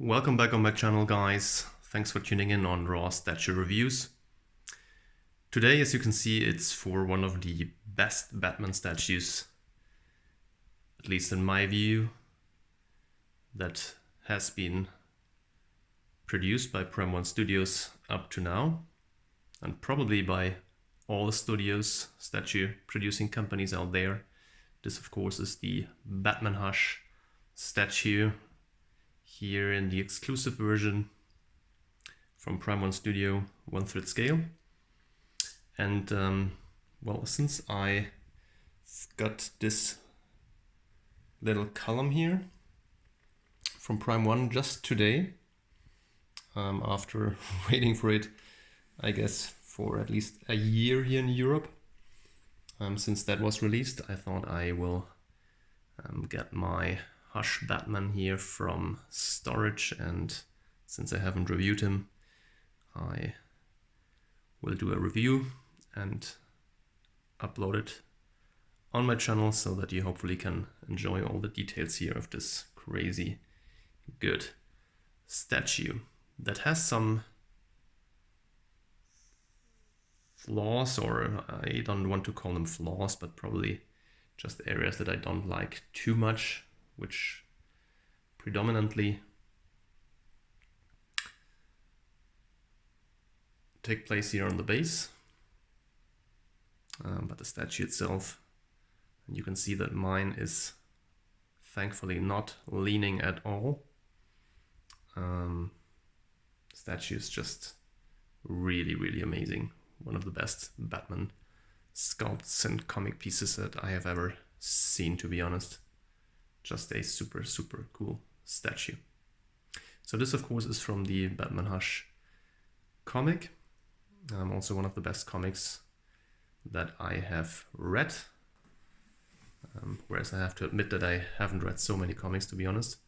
Welcome back on my channel, guys. Thanks for tuning in on Raw Statue Reviews. Today, as you can see, it's for one of the best Batman statues, at least in my view, that has been produced by Prem 1 Studios up to now, and probably by all the studios, statue producing companies out there. This, of course, is the Batman Hush statue here in the exclusive version from Prime 1 Studio, 1/3 scale. And well, since I got this little column here from Prime 1 just today, after waiting for it, I guess, for at least a year here in Europe, since that was released, I thought I will get my Hush Batman here from storage, and since I haven't reviewed him, I will do a review and upload it on my channel so that you hopefully can enjoy all the details here of this crazy good statue that has some flaws, or I don't want to call them flaws, but probably just areas that I don't like too much, which predominantly take place here on the base. But the statue itself, and you can see that mine is thankfully not leaning at all. The statue is just really amazing. One of the best Batman sculpts and comic pieces that I have ever seen, to be honest. Just a super cool statue. So this, of course, is from the Batman Hush comic. Also one of the best comics that I have read. Whereas I have to admit that I haven't read so many comics, to be honest.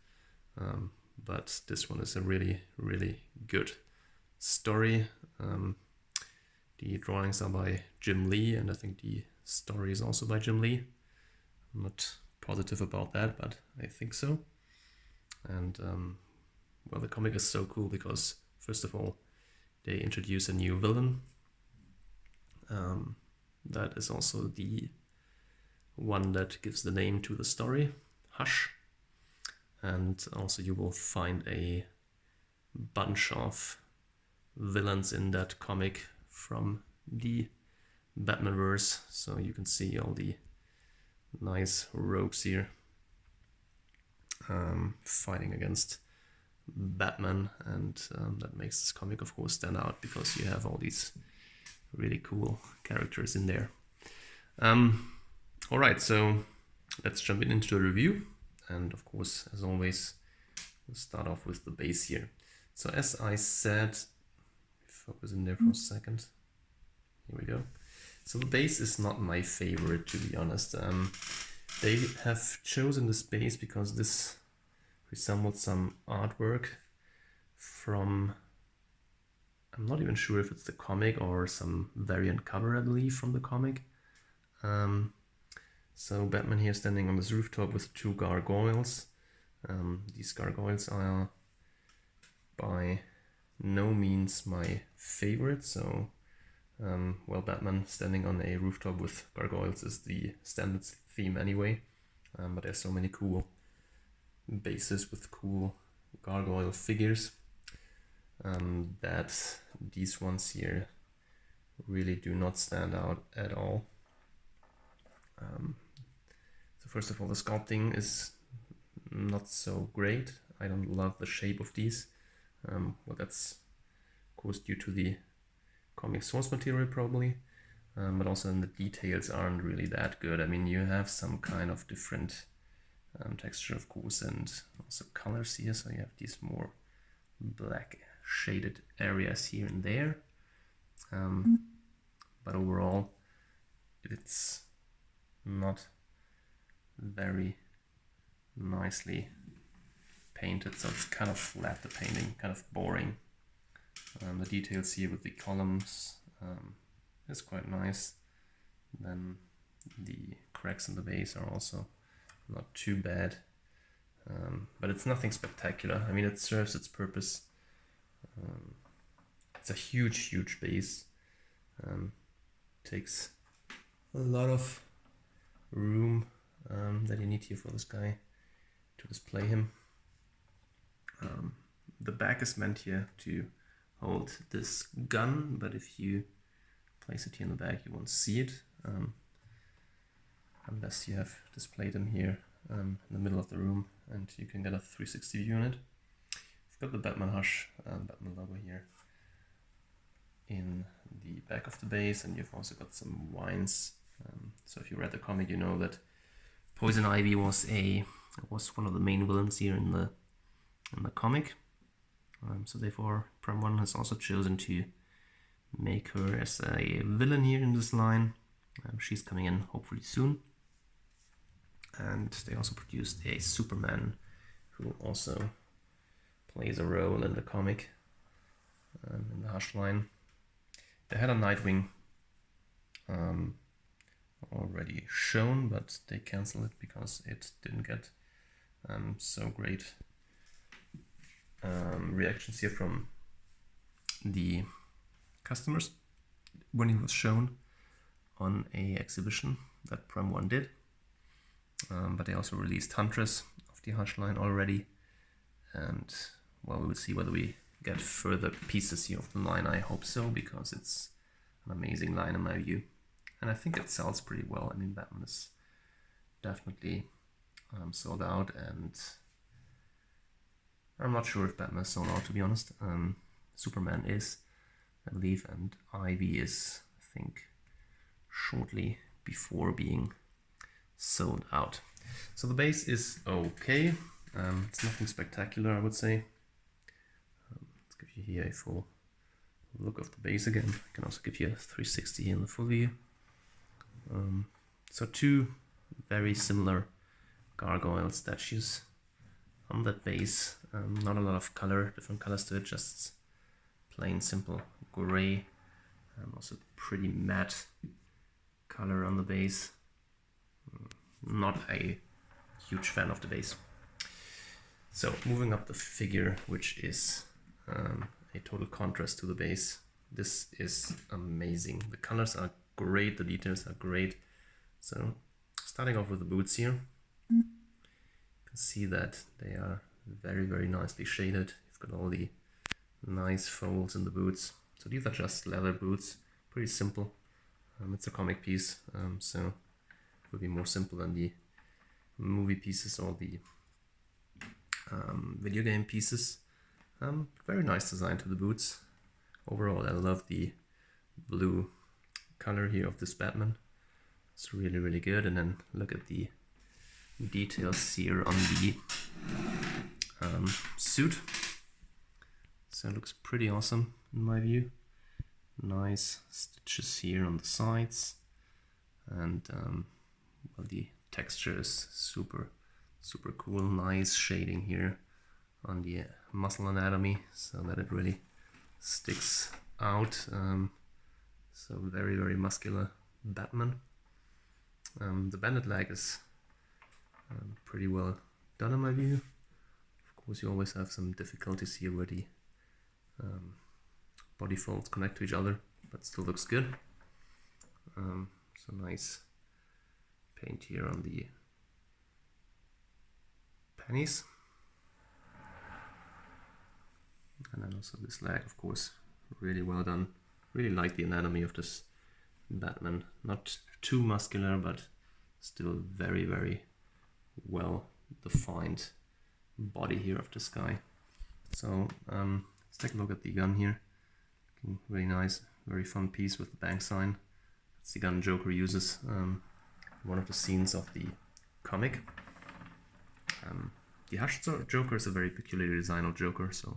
But this one is a really good story. The drawings are by Jim Lee, and I think the story is also by Jim Lee. I'm not positive about that, but I think so. And well, the comic is so cool because, first of all, they introduce a new villain. That is also the one that gives the name to the story, Hush. And also you will find a bunch of villains in that comic from the Batmanverse. So you can see all the nice rogues here fighting against Batman, and that makes this comic, of course, stand out because you have all these really cool characters in there. Alright, so let's jump into the review, and of course, as always, we'll start off with the base here. So as I said, focus in there for a second. Here we go. So the base is not my favorite, to be honest. They have chosen this base because this resembles some artwork from, I'm not even sure if it's the comic or some variant cover, I believe, from the comic. So Batman here standing on this rooftop with two gargoyles. These gargoyles are by no means my favorite. So, well, Batman standing on a rooftop with gargoyles is the standard theme anyway. But there's so many cool bases with cool gargoyle figures that these ones here really do not stand out at all. So first of all, the sculpting is not so great. I don't love the shape of these. Well, that's of course due to the comic source material probably, but also then the details aren't really that good. I mean, you have some kind of different texture, of course, and also colors here. So you have these more black shaded areas here and there. But overall, it's not very nicely painted. So it's kind of flat, the painting, kind of boring. The details here with the columns is quite nice. Then the cracks in the base are also not too bad. but it's nothing spectacular. I mean, it serves its purpose. It's a huge base. Takes a lot of room that you need here for this guy to display him. The back is meant here to hold this gun, but if you place it here in the back, you won't see it unless you have displayed him here in the middle of the room, and you can get a 360 view on it. You've got the Batman Hush Batman logo here in the back of the base, and you've also got some wines. So if you read the comic, you know that Poison Ivy was one of the main villains here in the comic. So therefore, Prime 1 has also chosen to make her as a villain here in this line. She's coming in hopefully soon. And they also produced a Superman who also plays a role in the comic in the Hush line. They had a Nightwing already shown, but they canceled it because it didn't get so great reactions here from the customers when he was shown on a exhibition that Prime 1 did. But they also released Huntress of the Hush line already, and well, we will see whether we get further pieces here of the line. I hope so, because it's an amazing line in my view, and I think it sells pretty well. I mean, Batman is definitely sold out, and I'm not sure if Batman is sold out, to be honest. Superman is, I believe, and Ivy is, I think, shortly before being sold out. So the base is okay. It's nothing spectacular, I would say. Let's give you here a full look of the base again. I can also give you a 360 here in the full view. So two very similar gargoyle statues on that base. Not a lot of color, different colors to it, just plain simple gray. Also pretty matte color on the base. Not a huge fan of the base. So moving up the figure, which is a total contrast to the base. This is amazing. The colors are great, the details are great. So starting off with the boots here, you can see that they are very nicely shaded. You've got all the nice folds in the boots. So these are just leather boots, pretty simple. It's a comic piece, so it will be more simple than the movie pieces or the video game pieces. Very nice design to the boots. Overall, I love the blue color here of this Batman. It's really good. And then look at the details here on the suit. So it looks pretty awesome in my view. Nice stitches here on the sides, and well, the texture is super cool. Nice shading here on the muscle anatomy so that it really sticks out. So very muscular Batman. The banded leg is pretty well done in my view. Of course, you always have some difficulties here where the body folds connect to each other, but still looks good. So nice paint here on the panties. And then also this leg, of course, really well done. Really like the anatomy of this Batman. Not too muscular, but still very well defined body here of this guy. So let's take a look at the gun here. Really nice, very fun piece with the bank sign. That's the gun Joker uses in one of the scenes of the comic. The Hush Joker is a very peculiar design of Joker, so I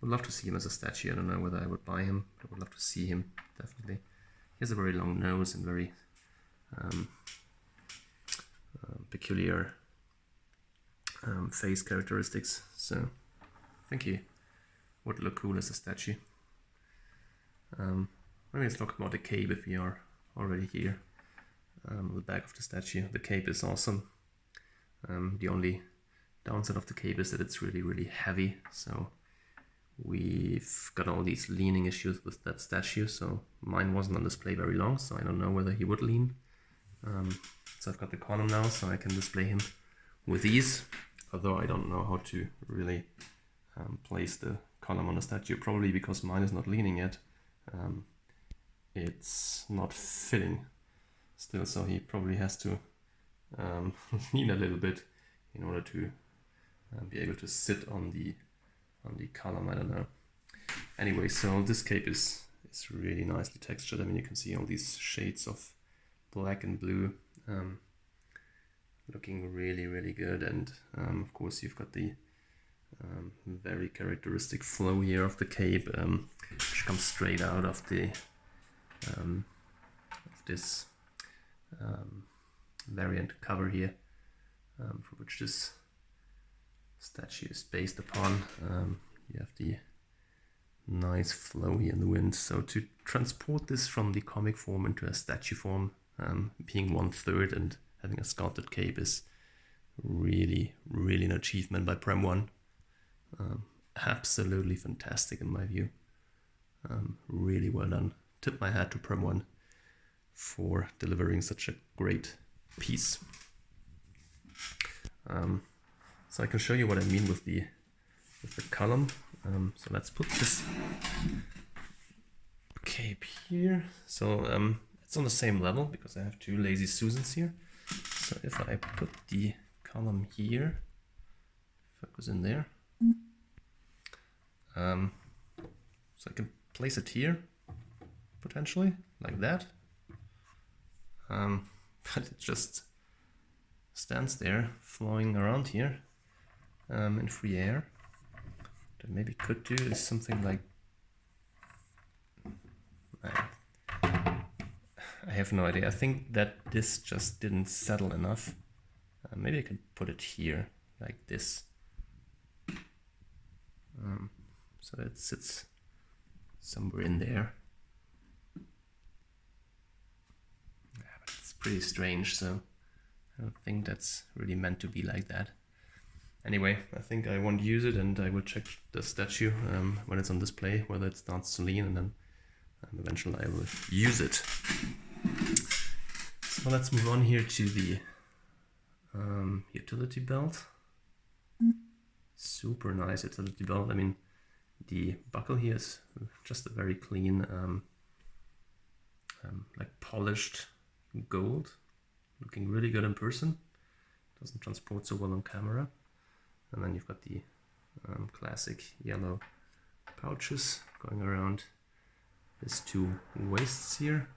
would love to see him as a statue. I don't know whether I would buy him, but I would love to see him, definitely. He has a very long nose and very peculiar face characteristics, so I think he would look cool as a statue. Maybe let's talk about the cape if we are already here. The back of the statue. The cape is awesome. The only downside of the cape is that it's really, really heavy. So we've got all these leaning issues with that statue. So mine wasn't on display very long, so I don't know whether he would lean. So I've got the column now, so I can display him with ease. Although I don't know how to really place the column on the statue, probably because mine is not leaning yet. It's not fitting still, so he probably has to lean a little bit in order to be able to sit on the column. I don't know. Anyway, so this cape is really nicely textured. I mean, you can see all these shades of black and blue, looking really, really good. And of course, you've got the very characteristic flow here of the cape, which comes straight out of the of this variant cover here, for which this statue is based upon. You have the nice flow here in the wind. So to transport this from the comic form into a statue form, being 1/3 and having a sculpted cape, is really, really an achievement by Prime 1. Absolutely fantastic in my view. Really well done. Tip my hat to Prime 1 for delivering such a great piece. So I can show you what I mean with the column. So let's put this cape here. So it's on the same level because I have two Lazy Susans here. So if I put the column here, focus in there. So I can place it here, potentially, like that. But it just stands there, flowing around here in free air. What I maybe could do is something like... I have no idea. I think that this just didn't settle enough. Maybe I could put it here, like this. So that it sits somewhere in there. Yeah, but it's pretty strange, so I don't think that's really meant to be like that. Anyway, I think I won't use it, and I will check the statue when it's on display, whether it starts to lean, and then eventually I will use it. So let's move on here to the utility belt. Super nice utility belt. I mean, the buckle here is just a very clean, like polished gold, looking really good in person. Doesn't transport so well on camera. And then you've got the classic yellow pouches going around these two waists here.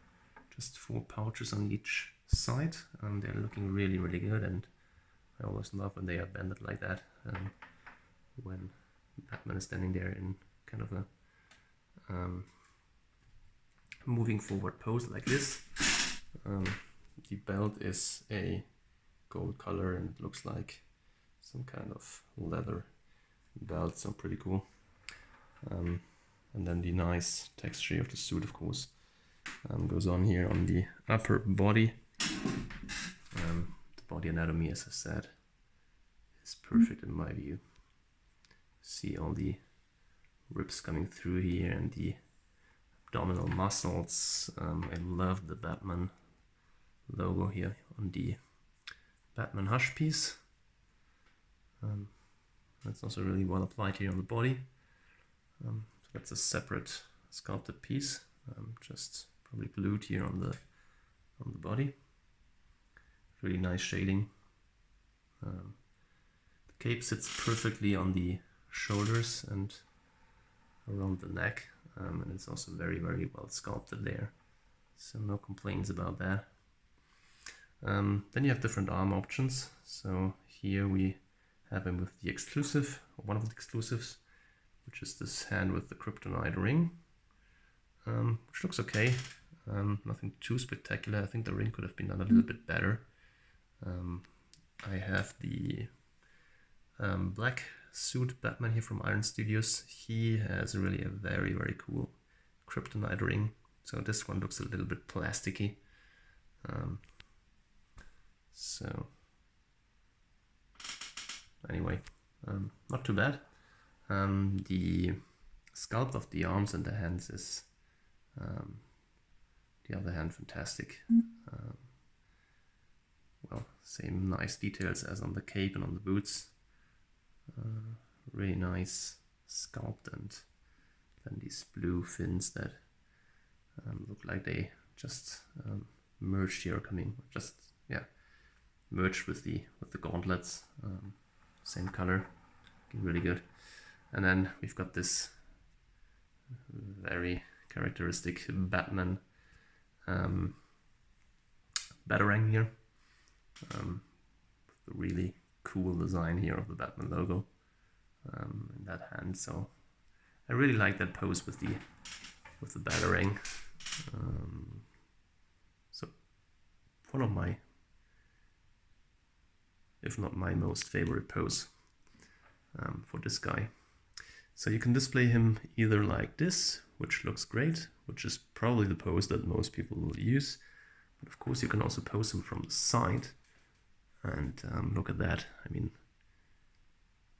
Just 4 pouches on each side, and they're looking really, really good. And I always love when they are bended like that. When Batman is standing there in kind of a moving forward pose like this. The belt is a gold color and it looks like some kind of leather belt, so pretty cool. And then the nice texture of the suit, of course, goes on here on the upper body. The body anatomy, as I said, is perfect in my view. See all the ribs coming through here and the abdominal muscles. I love the Batman logo here on the Batman hush piece. That's also really well applied here on the body. So that's a separate sculpted piece, just probably glued here on the body. Really nice shading. The cape sits perfectly on the shoulders and around the neck, and it's also very, very well sculpted there, so no complaints about that. Then you have different arm options. So here we have him with the exclusive, or one of the exclusives, which is this hand with the kryptonite ring, which looks okay. Nothing too spectacular. I think the ring could have been done a little bit better. I have the black suit Batman here from Iron Studios. He has really a very, very cool kryptonite ring. So this one looks a little bit plasticky. So anyway, not too bad. The sculpt of the arms and the hands is, the other hand, fantastic. Well, same nice details as on the cape and on the boots. Really nice sculpt, and then these blue fins that look like they just merged here, merged with the gauntlets. Same color, really good. And then we've got this very characteristic Batman batarang here. The really cool design here of the Batman logo in that hand. So I really like that pose with the batarang. So one of my, if not my most favorite pose for this guy. So you can display him either like this, which looks great, which is probably the pose that most people will use. But of course you can also pose him from the side. And look at that. I mean,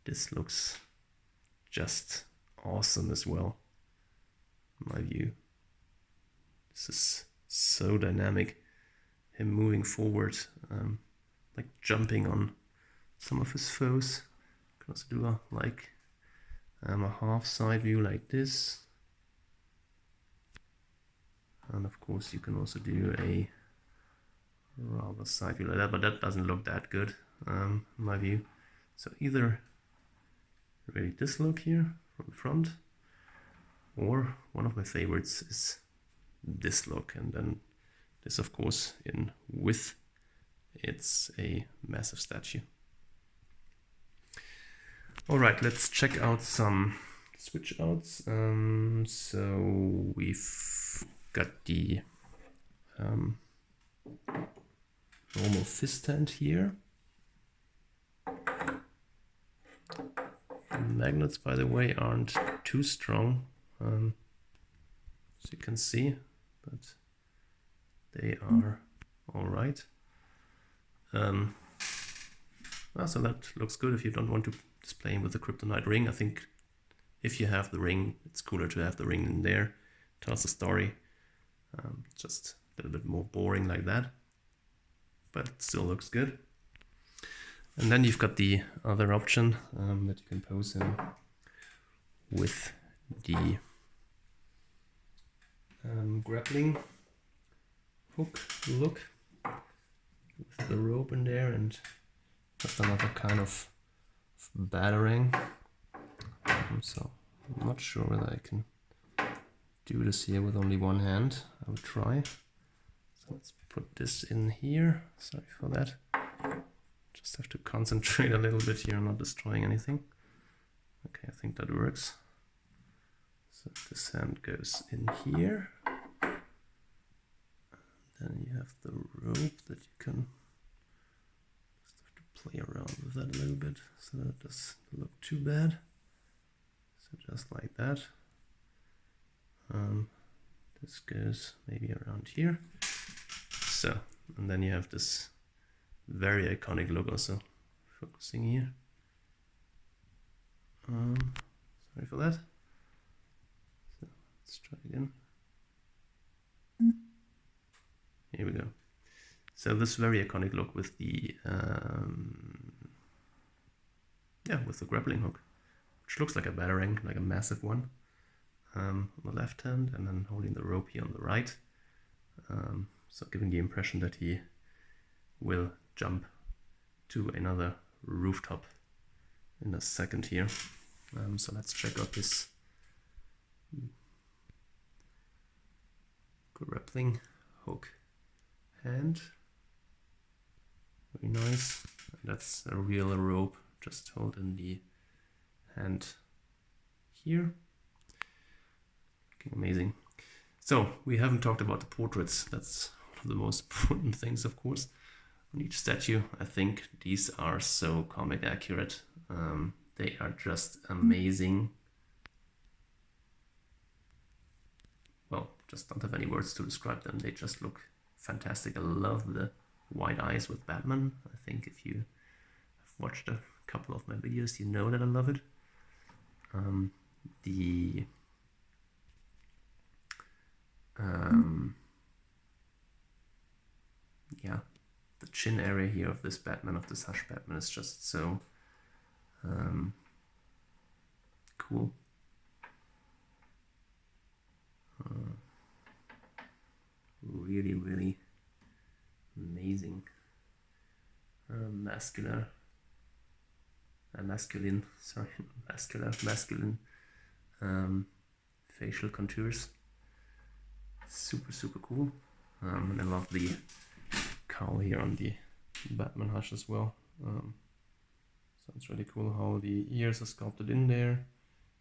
this looks just awesome as well, in my view. This is so dynamic. Him moving forward, like jumping on some of his foes. You can also do a half side view like this. And of course you can also do a rather side view like that, but that doesn't look that good in my view. So either really this look here from the front, or one of my favorites is this look, and then this, of course, in width, it's a massive statue. All right, let's check out some switch outs. So we've got the normal fist hand here. The magnets, by the way, aren't too strong, as you can see, but they are all right. So that looks good if you don't want to display him with the kryptonite ring. I think if you have the ring, it's cooler to have the ring in there. Tells a story. Just a little bit more boring like that, but it still looks good. And then you've got the other option that you can pose him with the grappling hook look, with the rope in there, and just another kind of batarang. So I'm not sure whether I can do this here with only one hand. I will try. So let's put this in here. Sorry for that. Just have to concentrate a little bit here, not destroying anything. Okay, I think that works. So this hand goes in here. And then you have the rope that you can just have to play around with that a little bit so that it doesn't look too bad. So just like that. This goes maybe around here. So, and then you have this very iconic look also. Focusing here. Sorry for that. So let's try again. Here we go. So this very iconic look with the with the grappling hook, which looks like a batarang, like a massive one, on the left hand, and then holding the rope here on the right. So giving the impression that he will jump to another rooftop in a second here. So let's check out this grappling hook hand. Very nice. That's a real rope, just holding the hand here. Looking amazing. So we haven't talked about the portraits. That's one of the most important things, of course, on each statue. I think these are so comic accurate. They are just amazing. Well, just don't have any words to describe them. They just look fantastic. I love the white eyes with Batman. I think if you have watched a couple of my videos, you know that I love it. The chin area here of this Batman, of this Hush Batman, is just so cool. Really, really amazing. Masculine facial contours. Super, super cool. And I love the cowl here on the Batman Hush as well. So it's really cool how the ears are sculpted in there,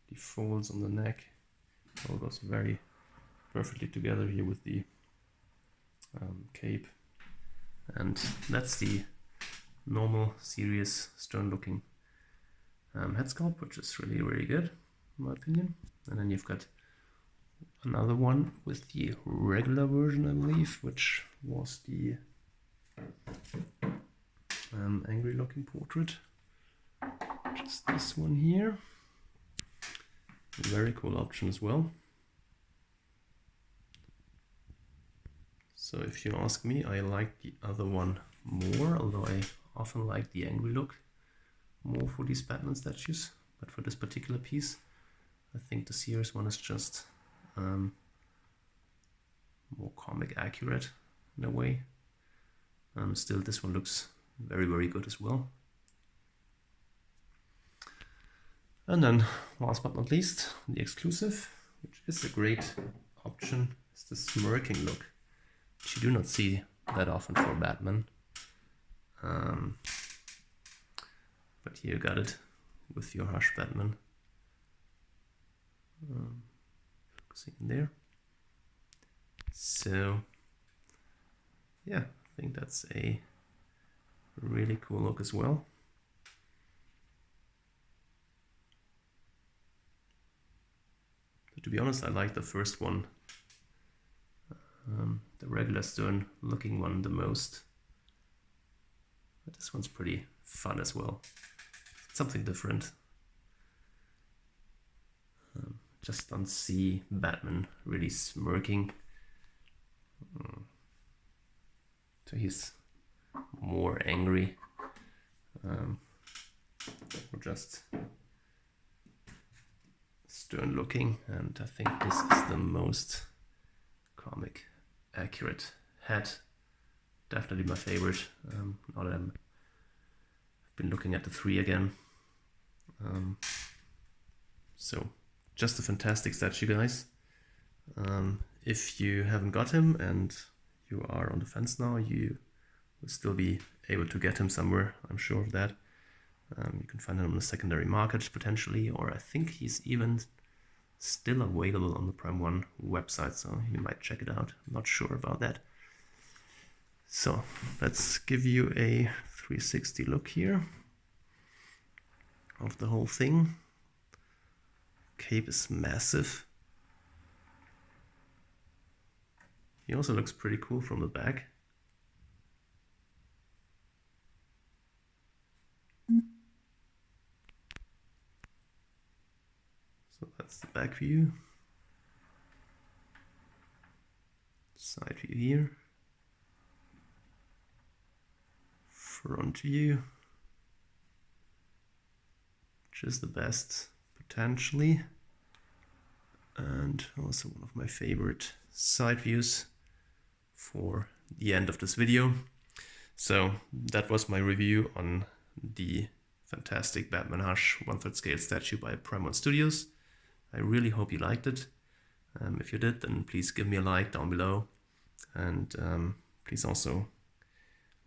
the folds on the neck, all goes very perfectly together here with the cape. And that's the normal, serious, stern-looking head sculpt, which is really, really good, in my opinion. And then you've got another one with the regular version, I believe, which was the angry-looking portrait. Just this one here. Very cool option as well. So if you ask me, I like the other one more, although I often like the angry look more for these Batman statues. But for this particular piece, I think the serious one is just more comic accurate in a way. Still, this one looks very, very good as well. And then, last but not least, the exclusive, which is a great option, is the smirking look, which you do not see that often for Batman. But here you got it with your Hush Batman. Focusing in there. So, yeah, I think that's a really cool look as well. But to be honest, I like the first one, the regular stern looking one, the most. But this one's pretty fun as well. It's something different. Just don't see Batman really smirking. So he's more angry, or just stern looking, and I think this is the most comic accurate head. Definitely my favorite. Now that I've been looking at the three again. So just a fantastic statue, guys. If you haven't got him and you are on the fence now, you will still be able to get him somewhere, I'm sure of that. You can find him on the secondary market potentially, or I think he's even still available on the Prime 1 website, so you might check it out. I'm not sure about that. So let's give you a 360 look here of the whole thing. Cape is massive. He also looks pretty cool from the back. So that's the back view. Side view here. Front view. Which is the best potentially. And also one of my favorite side views for the end of this video. So that was my review on the fantastic Batman Hush 1/3 scale statue by Prime 1 Studios. I really hope you liked it. If you did, then please give me a like down below, and please also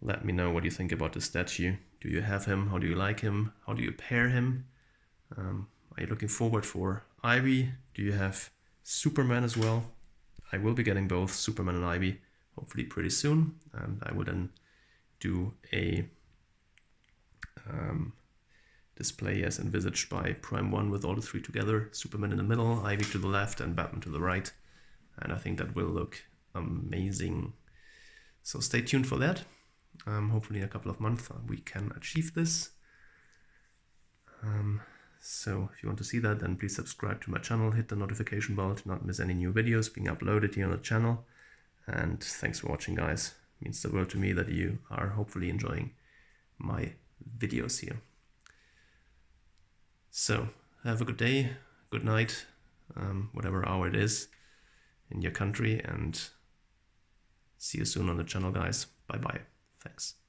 let me know what you think about the statue. Do you have him? How do you like him? How do you pair him? Are you looking forward for Ivy? Do you have Superman as well? I will be getting both Superman and Ivy hopefully pretty soon, and I will then do a display as envisaged by Prime 1 with all the three together, Superman in the middle, Ivy to the left, and Batman to the right. And I think that will look amazing. So stay tuned for that. Hopefully in a couple of months we can achieve this. So if you want to see that, then please subscribe to my channel, hit the notification bell to not miss any new videos being uploaded here on the channel. And thanks for watching, guys. It means the world to me that you are hopefully enjoying my videos here. So have a good day, good night, whatever hour it is in your country, and see you soon on the channel, guys. Bye bye. Thanks.